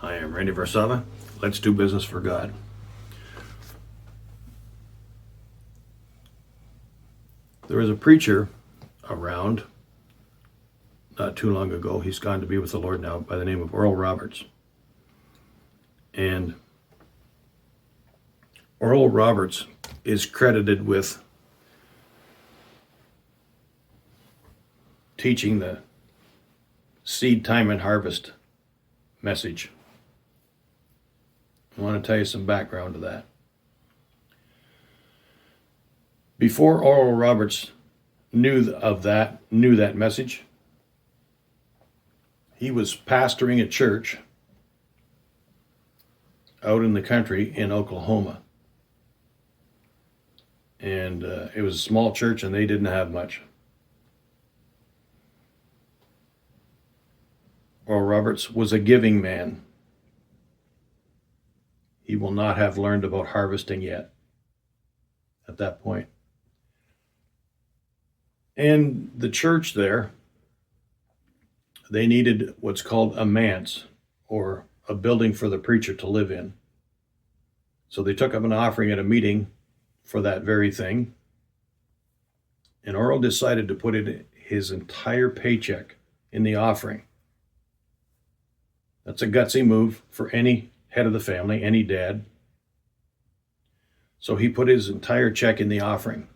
I am Randy Varsava. Let's do business for God. There was a preacher around not too long ago. He's gone to be with the Lord now, by the name of Oral Roberts. And Oral Roberts is credited with teaching the seed time and harvest message. I want to tell you some background to that. Before Oral Roberts knew that message, he was pastoring a church out in the country in Oklahoma. And it was a small church and they didn't have much. Oral Roberts was a giving man. He will not have learned about harvesting yet at that point. And the church there, they needed what's called a manse, or a building for the preacher to live in. So they took up an offering at a meeting for that very thing. And Oral decided to put his entire paycheck in the offering. That's a gutsy move for any head of the family, any dad. So he put his entire check in the offering.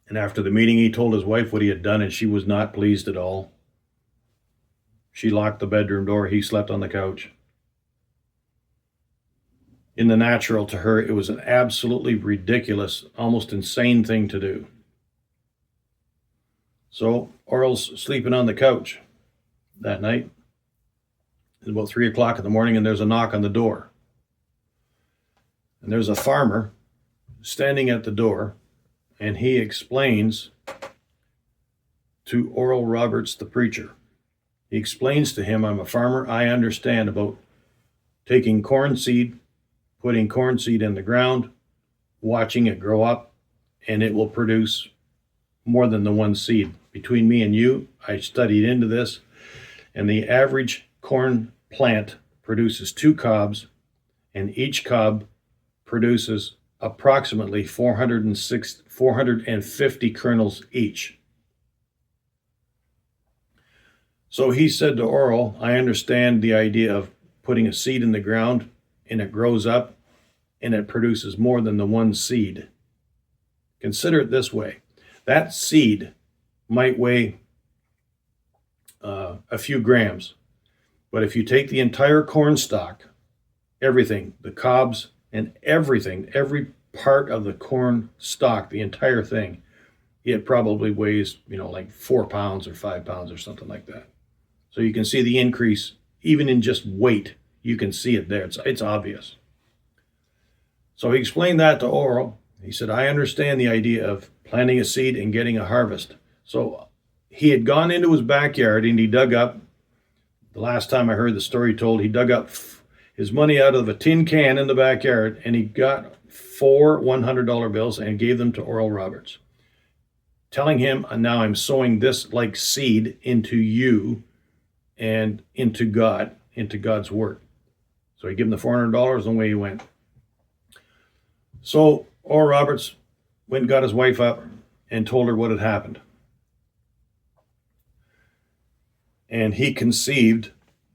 And after the meeting, he told his wife what he had done, and she was not pleased at all. She locked the bedroom door. He slept on the couch. In the natural, to her, it was an absolutely ridiculous, almost insane thing to do. So Oral's sleeping on the couch that night. It's about 3 o'clock in the morning, and there's a knock on the door. And there's a farmer standing at the door, and he explains to Oral Roberts, the preacher. He explains to him, I'm a farmer. I understand about taking corn seed, putting corn seed in the ground, watching it grow up, and it will produce more than the one seed. Between me and you, I studied into this, and the average corn plant produces 2 cobs, and each cob produces approximately 450 kernels each. So he said to Oral, I understand the idea of putting a seed in the ground and it grows up and it produces more than the one seed. Consider it this way. That seed might weigh a few grams, but if you take the entire corn stalk, everything, the cobs and everything, every part of the corn stalk, the entire thing, it probably weighs, like 4 pounds or 5 pounds or something like that. So you can see the increase, even in just weight, you can see it there. It's obvious. So he explained that to Oral. He said, I understand the idea of planting a seed and getting a harvest. So he had gone into his backyard and he dug up, the last time I heard the story told, he dug up his money out of a tin can in the backyard, and he got 4 $100 bills and gave them to Oral Roberts, telling him, now I'm sowing this like seed into you and into God, into God's word. So he gave him the $400 and away he went. So Oral Roberts went and got his wife up and told her what had happened. And he conceived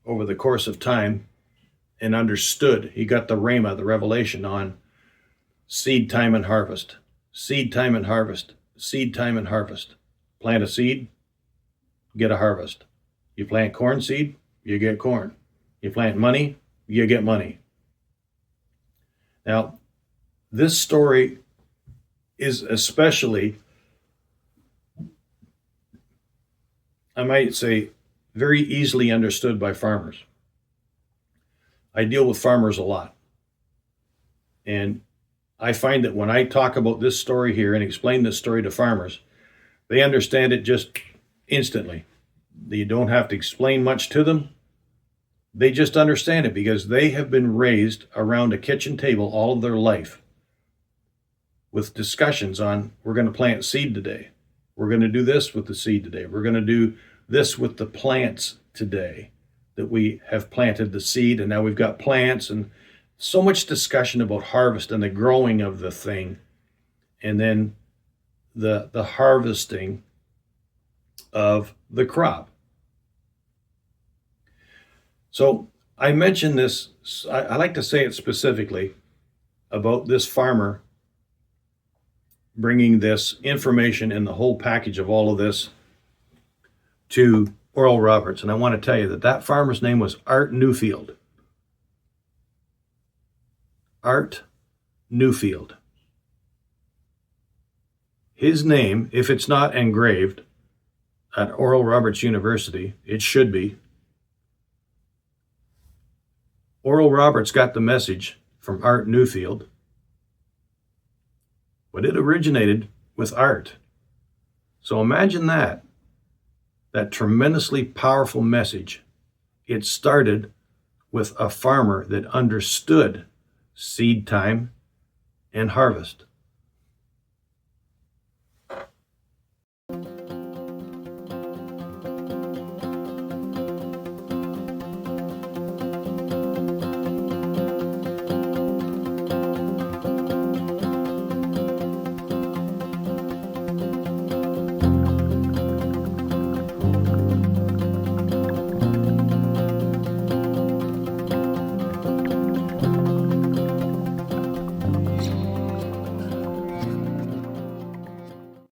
over the course of time and understood. He got the rhema, the revelation on seed time and harvest. Seed time and harvest. Seed time and harvest. Plant a seed, get a harvest. You plant corn seed, you get corn. You plant money, you get money. Now, this story is especially, I might say, very easily understood by farmers. I deal with farmers a lot. And I find that when I talk about this story here and explain this story to farmers, they understand it just instantly. You don't have to explain much to them. They just understand it because they have been raised around a kitchen table all of their life with discussions on, we're going to plant seed today. We're going to do this with the seed today. We're going to do this with the plants today. that we have planted the seed, and now we've got plants, and so much discussion about harvest and the growing of the thing, and then the harvesting of the crop. So I mentioned this, I like to say it specifically about this farmer bringing this information and the whole package of all of this to Oral Roberts. And I want to tell you that that farmer's name was Art Newfield. Art Newfield. His name, if it's not engraved at Oral Roberts University, it should be. Oral Roberts got the message from Art Newfield, but it originated with art. So imagine that tremendously powerful message. It started with a farmer that understood seed time and harvest.